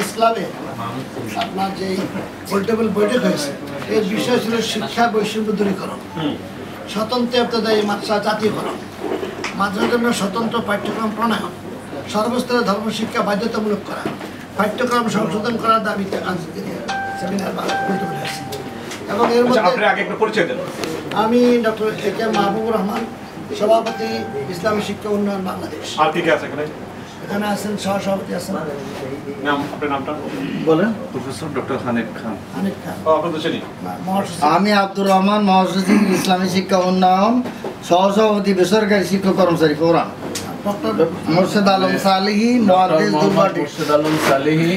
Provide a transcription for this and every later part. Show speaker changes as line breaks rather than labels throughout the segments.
Press ক্লাবে আপনার যে পোর্টেবল বৈঠক হয়েছে এর বিষয় ছিল শিক্ষা বৈষম্য দূরীকরণ, স্বতন্ত্র ইবতেদায়ী মাদ্রাসা জাতীয়করণ, মাদ্রাসার জন্য স্বতন্ত্র পাঠ্যক্রম প্রণয়ন, সর্বস্তরে ধর্মশিক্ষা বাধ্যতামূলক করা, পাঠ্যক্রম সংশোধন করার দাবিতে আজকের সেমিনার বা বৈঠক হয়েছে। এবং এর মধ্যে আমি ডক্টর A.K. মাহবুবুর রহমান, সভাপতি ইসলামী শিক্ষা উন্নয়ন বাংলাদেশ।
আর কি আছে
এখানে আছেন সহসভাপতি আছেন
আপনার নামটা
বলেন। প্রফেসর ডক্টর হানিফ খান।
আমি আব্দুর রহমান, মহাসচিব ইসলামী শিক্ষা উন্নয়ন, সহসভাপতি বেসরকারি শিক্ষক কর্মচারী ফোরাম। মোর্শেদ আলম সালিহি, মুহাদ্দিস দুর্বাটি।
মোর্শেদ আলম সালিহি,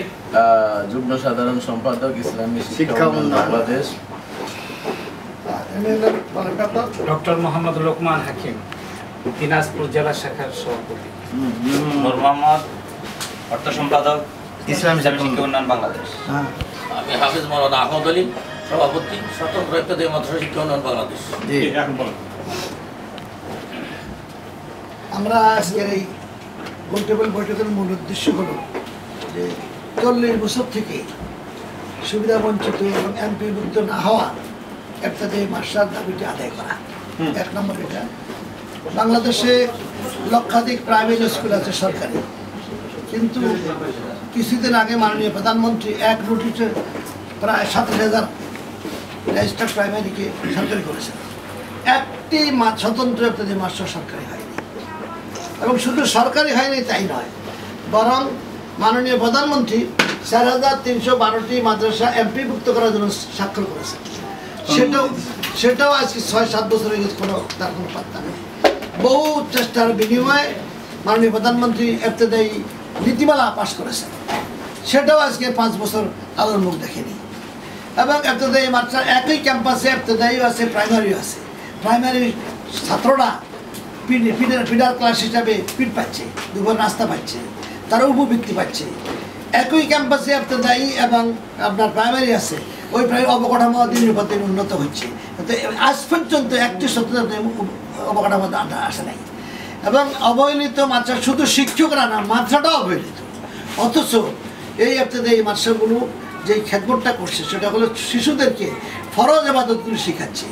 যুগ্ম সাধারণ সম্পাদক ইসলামী শিক্ষা উন্নয়ন বাংলাদেশ।
ডক্টর মোহাম্মদ লোকমান হাকিম, দিনাজপুর জেলা শাখার সভাপতি।
নূর মোহাম্মদ, অর্থ সম্পাদক ইসলামী শিক্ষা উন্নয়ন বাংলাদেশ।
আমি হাফিজ মাওলানা আহমদ আলী, সভাপতি স্বতন্ত্র ইবতেদায়ী মাদ্রাসা শিক্ষা উন্নয়ন বাংলাদেশ।
আমরা আজকের এই গোলটেবল বৈঠকের মূল উদ্দেশ্য হলো যে 40 বছর থেকে সুবিধা বঞ্চিত এবং এমপিভুক্ত না হওয়া ইবতেদায়ী মাদ্রাসার দাবিটি আদায় করা। 1 নম্বর এটা। বাংলাদেশে লক্ষাধিক প্রাইভেট স্কুল আছে সরকারি, কিন্তু কিছুদিন আগে মাননীয় প্রধানমন্ত্রী এক নোটিশে প্রায় 27,000 রেজিস্টার্ড প্রাইমারিকে সরকারি করেছেন। একটি স্বতন্ত্র ইবতেদায়ী মাদ্রাসা সরকারি হয়নি, এবং শুধু সরকারি হয়নি তাই নয়, বরং মাননীয় প্রধানমন্ত্রী 4,312টি মাদ্রাসা এমপিভুক্ত করার জন্য স্বাক্ষর করেছেন। সেটাও আজকে 6-7 বছর হয়ে গেছে, তার কোনো পাত্তা নেই। বহু চেষ্টার বিনিময়ে মাননীয় প্রধানমন্ত্রী ইবতেদায়ী নীতিমালা পাশ করেছেন, সেটাও আজকে 5 বছর আলোর মুখ দেখেনি। এবং ইবতেদায়ী মাদ্রাসার একই ক্যাম্পাসে ইবতেদায়ীও আছে, প্রাইমারিও আছে। প্রাইমারি ছাত্ররা ফিডার ক্লাস হিসাবে পিঠ পাচ্ছে, দুপুর নাস্তা পাচ্ছে, তারা উপবৃত্তি পাচ্ছে। একই ক্যাম্পাসে ইবতেদায়ী এবং আপনার প্রাইমারি আছে, ওই অবকাঠামো দিনের পর দিন উন্নত হচ্ছে, কিন্তু আজ পর্যন্ত একটি সত্যতা অবকাঠামো আসে নাই। এবং অবহেলিত মাদ্রাসা শুধু শিক্ষকরা না, মাদ্রাসাটাও অবহেলিত। অথচ এই ইবতেদায়ী মাদ্রাসাগুলো যে খেদমতটা করছে সেটা হলো শিশুদেরকে ফরজ ইবাদতগুলো শেখাচ্ছে,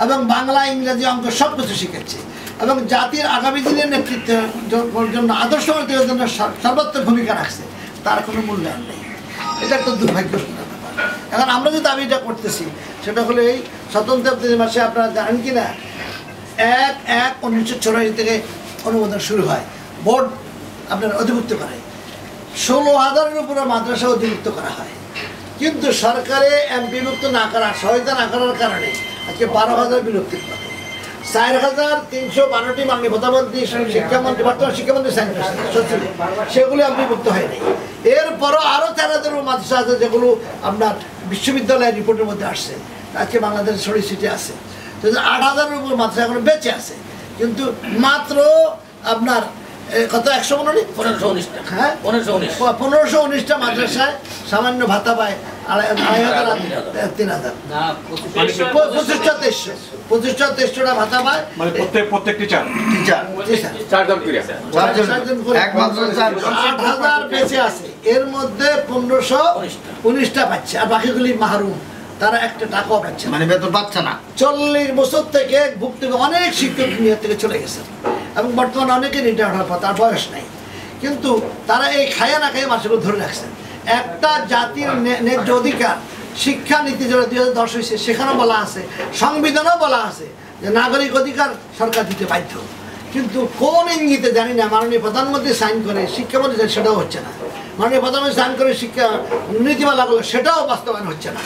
এবং বাংলা, ইংরেজি, অঙ্ক সব কিছু শেখাচ্ছে, এবং জাতির আগামী দিনের নেতৃত্বের জন্য আদর্শ জন্য সর্বাত্মক ভূমিকা রাখছে। তার কোনো মূল্যায়ন নেই। এটা একটা দুর্ভাগ্যপূর্ণ ব্যাপার। এখন আমরা যে দাবিটা করতেছি সেটা হলো এই স্বতন্ত্র ইবতেদায়ী মাদ্রাসা, আপনারা জানেন কি না, 1/1/1984 থেকে অনুমোদন শুরু হয়, বোর্ড আপনার অধিভুক্ত করে। 16,000-এর উপরে মাদ্রাসা অধিভুক্ত করা হয়, কিন্তু সরকারে এমপিভুক্ত না করা, সহায়তা না করার কারণে আজকে 12,000 বিলুপ্তির পথে। 4,312টি মাননীয় প্রধানমন্ত্রী, শিক্ষামন্ত্রী, বর্তমান শিক্ষামন্ত্রী সাইন করেছেন, সেগুলো এমপিভুক্ত হয়নি। এরপরও আরও 4,000 মাদ্রাসা আছে যেগুলো আপনার বিশ্ববিদ্যালয়ের রিপোর্টের মধ্যে আসছে, আজকে বাংলাদেশ ছড়িয়ে ছিটিয়ে আছে। 8,000-এর উপর মাদ্রাসা এখন বেঁচে আছে, কিন্তু মাত্র আপনার কত 119টা, হ্যাঁ 1519টা মাদ্রাসায় সামান্য ভাতা পায় 3,000, 25,000 ভাতা পায়,
মানে প্রত্যেকটি
টিচার 8,000 বেঁচে আছে। এর মধ্যে 1519টা পাচ্ছে, আর বাকিগুলি মাহরুম, তারা একটা টাকাও পাচ্ছে,
মানে বেতন পাচ্ছে না।
40 বছর থেকে ভুক্তি অনেক শিক্ষক নিয়ে থেকে চলে গেছে, এবং বর্তমানে অনেকে রিটায়ার্ড হওয়ার পর তার বয়স নেই, কিন্তু তারা এই খায়া না খাইয়ে মাসগুলো ধরে রাখছেন। একটা জাতির ন্যায্য অধিকার, শিক্ষা নীতি যেটা 2010 হয়েছে, সেখানেও বলা আছে, সংবিধানেও বলা আছে যে নাগরিক অধিকার সরকার দিতে বাধ্য, কিন্তু কোন ইঙ্গিতে জানি না মাননীয় প্রধানমন্ত্রী সাইন করে, শিক্ষামন্ত্রী সেটাও হচ্ছে না। মাননীয় প্রধানমন্ত্রী সাইন করে শিক্ষা নীতিমালাগুলো, সেটাও বাস্তবায়ন হচ্ছে না।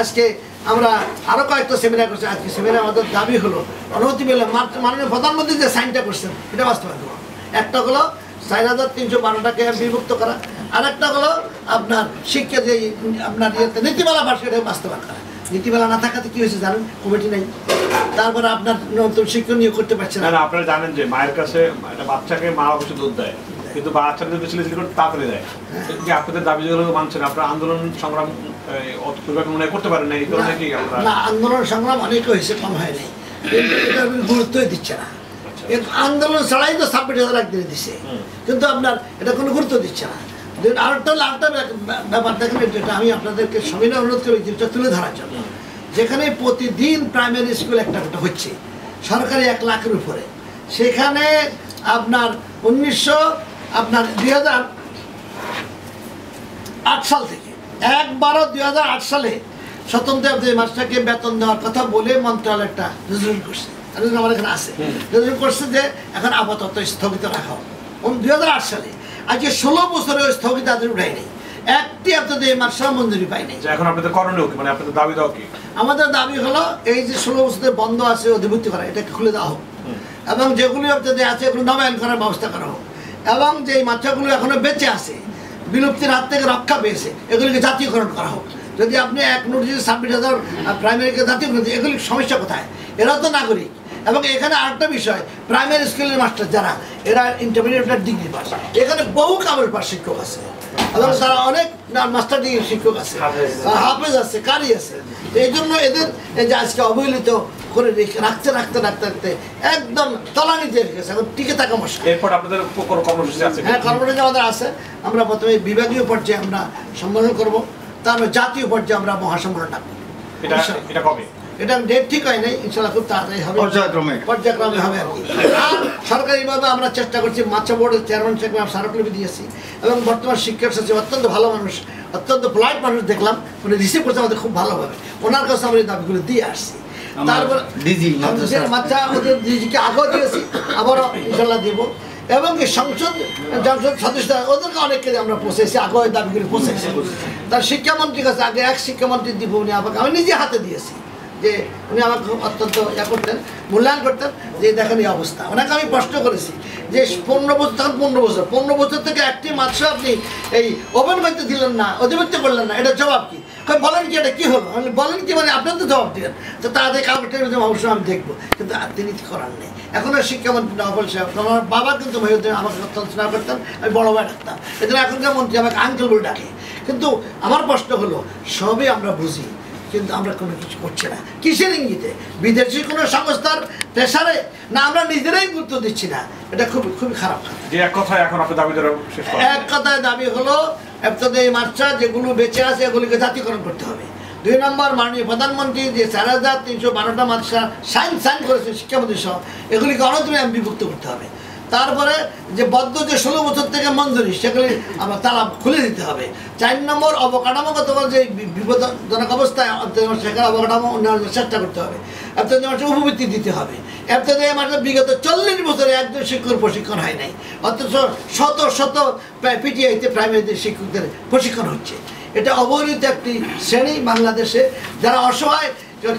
আজকে আমরা আরও কয়েকটা সেমিনার করছি, আজকে সেমিনার আমাদের দাবি হলো অনুমতি পেলে মাননীয় প্রধানমন্ত্রী যে সাইনটা করছেন এটা বাস্তবায়ন করো। একটা হলো 4,312টাকে বিভক্ত করা, আর একটা হলো আপনার শিক্ষা যে আপনার ইয়েতে নীতিমালা পাশ করে বাস্তবায়ন করা। নীতিমালা না থাকাতে কি হয়েছে জানেন, কমিটি নেই, তারপরে আপনার নতুন শিক্ষক নিয়োগ করতে পারছে না।
আপনারা জানেন যে মায়ের কাছে একটা বাচ্চাকে মা অবশ্যই দুধ দেয়, কিন্তু বাচ্চাটা যদি ছেলে তাড়াতাড়ি দেয়, যে আপনাদের দাবি যেগুলো মানছেন, আপনারা আন্দোলন সংগ্রাম মনে করতে পারেন না, এই কারণে কি
না, আন্দোলন সংগ্রাম অনেক হয়েছে, কম হয়নি, এটা গুরুত্বই দিচ্ছে না। আন্দোলন ছাড়াই তো 26,000 একদিনে দিচ্ছে, কিন্তু আপনার এটা কোনো গুরুত্ব দিচ্ছে না। আরেকটা ব্যাপার দেখেন, যেটা আমি আপনাদেরকে সবিনয় অনুরোধ করি যেটা তুলে ধরার জন্য, যেখানে প্রতিদিন প্রাইমারি স্কুল একটা হচ্ছে সরকারি 1 লাখের উপরে, সেখানে আপনার 2008 সাল থেকে 1/12/2008 সালে স্বতন্ত্র মাস্টারকে বেতন দেওয়ার কথা বলে মন্ত্রণালয় একটা রেজুলেশন করছে, আমার এখানে আছে, রেজুলেশন করছে যে এখন আপাতত স্থগিত রাখা হবে 2008 সালে। আজকে 16 বছরে ওই স্থগিত আদেশ উঠাই নেই, একটি আপনাদের মাস্টার মঞ্জুরি পাই নাই।
এখন আপনাদের করণীয় কি, মানে আপনাদের দাবি দাও কি?
আমাদের দাবি হলো এই যে 16 বছরে বন্ধ আছে অধিভুক্তি করা, এটাকে খুলে দেওয়া হোক, এবং যেগুলি আপনাদের আছে এগুলো নবায়ন করার ব্যবস্থা করা হোক, এবং যে মাত্রাগুলো এখনো বেঁচে আছে বিলুপ্তির হাত থেকে রক্ষা পেয়েছে এগুলিকে জাতীয়করণ করা হোক। যদি আপনি 1 নোটিশে 26,000 প্রাইমারিকে জাতীয়করণ, এগুলির সমস্যা কোথায়? এরা তো নাগরিক। এবং এখানে আরেকটা বিষয়, প্রাইমারি স্কুলের মাস্টার যারা, এরা ইন্টারমিডিয়েট ডিগ্রি পাস, এখানে বহু কামেল পাস শিক্ষক আছে এবং তারা অনেক মাস্টার ডিগ্রি শিক্ষক আছে, হাফেজ আছে, কারি আছে। এই জন্য এদের এই যে আজকে অবহেলিত করে রাখতে একদম তলানিতে রেখেছে, এখন টিকে থাকা মুশকিল।
এরপর আপনাদের কর্মসূচি আছে?
হ্যাঁ, কর্মসূচি আমাদের আছে। আমরা প্রথমে বিভাগীয় পর্যায়ে আমরা সম্মেলন করবো, তারপর জাতীয় পর্যায়ে আমরা মহাসম্মেলন ডাকবো।
এটা কবে?
এটা ডেট ঠিক হয় নাই, ইনশাআল্লাহ খুব তাড়াতাড়ি হবে, পর্যায়ক্রমে হবে আর কি। আর সরকারিভাবে আমরা চেষ্টা করছি, মাদ্রাসা বোর্ডের চেয়ারম্যান সাহেবকে আমরা স্মারকলিপি দিয়েছি, এবং বর্তমান শিক্ষক সচিব অত্যন্ত ভালো মানুষ, অত্যন্ত পোলাইট মানুষ দেখলাম, উনি রিসিভ করতে আমাদের খুব ভালো হবে, ওনার কাছে আমরা এই দাবিগুলো দিয়ে আসছি। তারপর মাদ্রাসা ওদের ডিজিকে আগেও দিয়েছি, আবারও ইনশাআল্লাহ দেবো, এবং সংসদ সদস্য ওদেরকে অনেককে আমরা পৌঁছেছি, আগে ওই দাবিগুলি পৌঁছেছি। তার শিক্ষামন্ত্রীর কাছে আগে এক শিক্ষামন্ত্রী দিব, উনি আমাকে আমি নিজে হাতে দিয়েছি, যে উনি আমাকে খুব অত্যন্ত করতেন, মূল্যায়ন করতেন, যে দেখেন এই অবস্থা। ওনাকে আমি প্রশ্ন করেছি যে 15 বছর, তখন 15 বছর থেকে একটি মাদ্রাসা আপনি এই ওপেন করতে দিলেন না, অধিভুক্ত করলেন না, এটা জবাব কি? বলেন কি, এটা কি হলো? আমি বলেন কি মানে আপনার তো জবাব দিলেন, তো তাদের কাগজের অবশ্যই আমি দেখবো, কিন্তু তিনি করার নেই। এখনও শিক্ষামন্ত্রী নবল সাহেব, আমার বাবা কিন্তু মহিউদ্দিন আমাকে অত্যন্ত স্নেহ করতেন, আমি বড় ভাই ডাকতাম, এজন্য এখনকার মন্ত্রী আমাকে আঙ্কেল বলে ডাকে। কিন্তু আমার প্রশ্ন হলো, সবই আমরা বুঝি, কিন্তু আমরা কোনো কিছু করছি না। কিসের ইঙ্গিতে? বিদেশি কোনো সংস্থার প্রেসারে, না আমরা নিজেরাই গুরুত্ব দিচ্ছি না? এটা খুবই খারাপ।
এক কথায় এখন আপনার দাবি
এক কথায় দাবি হলো, এই মাদ্রাসা যেগুলো বেঁচে আছে এগুলিকে জাতীয়করণ করতে হবে। 2 নম্বর, মাননীয় প্রধানমন্ত্রী যে 4,312টা মাদ্রাসা সাইন করেছে শিক্ষামন্ত্রী সহ, এগুলিকে অনন্তরে এমপিভুক্ত করতে হবে। তারপরে যে বদ্ধ যে 16 বছর থেকে মঞ্জুরি, সেগুলি আমরা তালা খুলে দিতে হবে। 4 নম্বর, অবকাঠামোগত যে বিপদজনক অবস্থায় সেখানে অবকাঠামো উন্নয়নের চেষ্টা করতে হবে। উপবৃত্তি দিতে হবে। বিগত 40 বছরে একজন শিক্ষকের প্রশিক্ষণ হয় নাই, অথচ শত পিটিআইতে প্রাইমারিতে শিক্ষকদের প্রশিক্ষণ হচ্ছে। এটা অবহেলিত একটি শ্রেণী বাংলাদেশে, যারা অসহায়,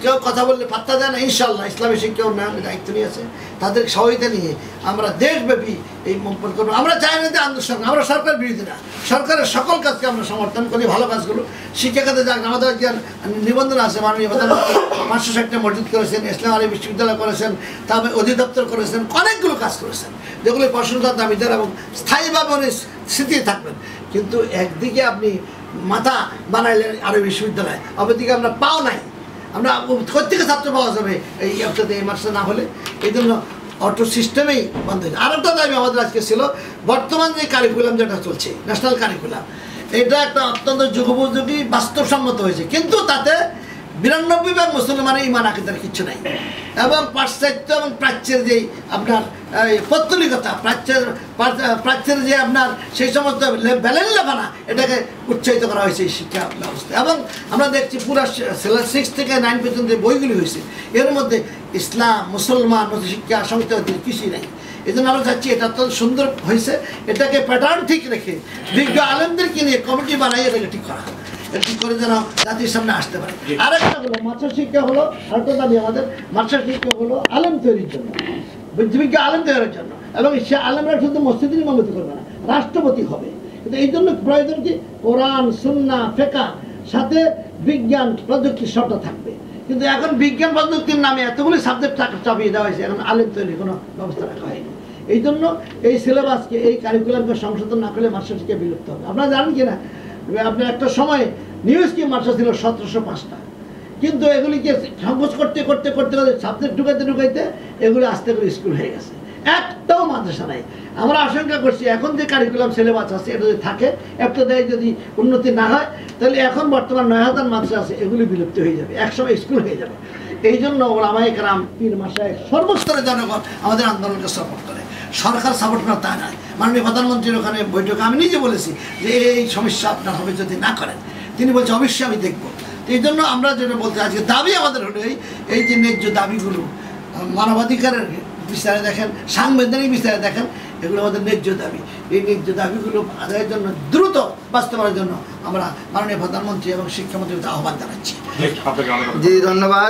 কেউ কথা বললে পাত্তা দেয় না। ইনশাআল্লাহ ইসলামী শিক্ষা উন্নয়নের দায়িত্ব নিয়েছে, তাদের সহায়তা নিয়ে আমরা দেশব্যাপী এই মন্তব্য করবো। আমরা চাই না যে আন্দোলন, আমরা সরকার বিরোধী না, সরকারের সকল কাজকে আমরা সমর্থন করি, ভালো কাজগুলো শিক্ষাখাতে যাক। আমাদের নিবন্ধন আছে, মাননীয় প্রধানমন্ত্রী 560টা মসজিদ করেছেন, ইসলাম আলী বিশ্ববিদ্যালয় করেছেন, তারপরে অধিদপ্তর করেছেন, অনেকগুলো কাজ করেছেন, যেগুলো প্রশংসার দাবিদার এবং স্থায়ীভাবে উনি স্মৃতি থাকবেন। কিন্তু একদিকে আপনি মাথা বানাইলেন আরবি বিশ্ববিদ্যালয়, অপরদিকে আমরা পাও নাই। আমরা প্রত্যেকে ছাত্র পাওয়া যাবে এই অ্যাপটাতে, এই মাদ্রাসা না হলে। এই জন্য অটো সিস্টেমেই বন্ধ হয়েছে। আরেকটা দাবি আমাদের আজকে ছিল, বর্তমান যে কারিকুলাম যেটা চলছে, ন্যাশনাল কারিকুলাম, এটা একটা অত্যন্ত যুগোপযোগী, বাস্তবসম্মত হয়েছে, কিন্তু তাতে 92% মুসলমানের ইমান আকিদার কিছু নাই, এবং পাশ্চাত্য এবং প্রাচ্যের যে আপনার পত্তলিকতা, প্রাচ্যের যে আপনার সেই সমস্ত বেলেল্লাফানা, এটাকে উৎসাহিত করা হয়েছে এই শিক্ষা ব্যবস্থা। এবং আমরা দেখছি পুরো 6 থেকে 9 পর্যন্ত যে বইগুলি হয়েছে, এর মধ্যে ইসলাম, মুসলমান, শিক্ষা, সংস্কৃতি কিছুই নেই। এই জন্য আমরা চাচ্ছি এটা অত্যন্ত সুন্দর হয়েছে, এটাকে প্যাটার্ন ঠিক রেখে বিজ্ঞ আলেমদেরকে নিয়ে কমিটি বানাই এটাকে ঠিক করা, ঠিক করে যেন জাতির সামনে আসতে পারে। আরেকটা হলো মাদ্রাসা শিক্ষা, হলো আরেকটা দাবি আমাদের, মাদ্রাসা শিক্ষা হলো আলেম তৈরির জন্য, বিজ্ঞ আলেম তৈরির জন্য, এবং সে আলেমরা শুধু মসজিদের ইমামতি করবে না, রাষ্ট্রপতি হবে। কিন্তু এই জন্য প্রয়োজন কি, কোরআন, সুন্নাহ, ফিকহ সাথে বিজ্ঞান, প্রযুক্তি সবটা থাকবে। কিন্তু এখন বিজ্ঞান প্রযুক্তির নামে এতগুলি সাবজেক্ট চাপিয়ে দেওয়া হয়েছে, এখন আলেম তৈরির কোনো ব্যবস্থা রাখা হয়নি। এই জন্য এই সিলেবাসকে, এই কারিকুলামকে সংশোধন না করলে মাদ্রাসা শিক্ষা বিলুপ্ত হবে। আপনারা জানেন কিনা, আপনার একটা সময় নিউ স্কিম মাদ্রাসা ছিল 1705টা, কিন্তু এগুলিকে সংকোচ করতে সাবজেক্ট ঢুকাইতে এগুলি আস্তে করে স্কুল হয়ে গেছে। একটাও মাদ্রাসা নাই। আমরা আশঙ্কা করছি এখন যে কারিকুলাম সিলেবাস আছে এটা যদি থাকে, এবতদায়ী যদি উন্নতি না হয়, তাহলে এখন বর্তমান 9,000 মাদ্রাসা আছে, এগুলি বিলুপ্ত হয়ে যাবে, একসময় স্কুল হয়ে যাবে। এই জন্য ওলামায়ে কেরাম, পীর মাশায়েখ, সর্বস্তরের জনগণ আমাদের আন্দোলনকে সাপোর্ট করে। সরকার সাপোর্ট করে তা নয়। মাননীয় প্রধানমন্ত্রীর ওখানে বৈঠকে আমি নিজে বলেছি যে এই সমস্যা আপনার হবে যদি না করেন। তিনি বলছে অবশ্যই আমি দেখবো। এই জন্য আমরা যেটা বলতে আজকে দাবি আমাদের হলো এই যে ন্যায্য দাবিগুলো, মানবাধিকারের বিচারে দেখেন, সাংবিধানিক বিচারে দেখেন, এগুলো আমাদের ন্যায্য দাবি। এই ন্যায্য দাবিগুলো আদায়ের জন্য দ্রুত বাস্তবায়নের জন্য আমরা মাননীয় প্রধানমন্ত্রী এবং শিক্ষামন্ত্রীকে আহ্বান জানাচ্ছি।
আপনাকে অনেক
জি ধন্যবাদ।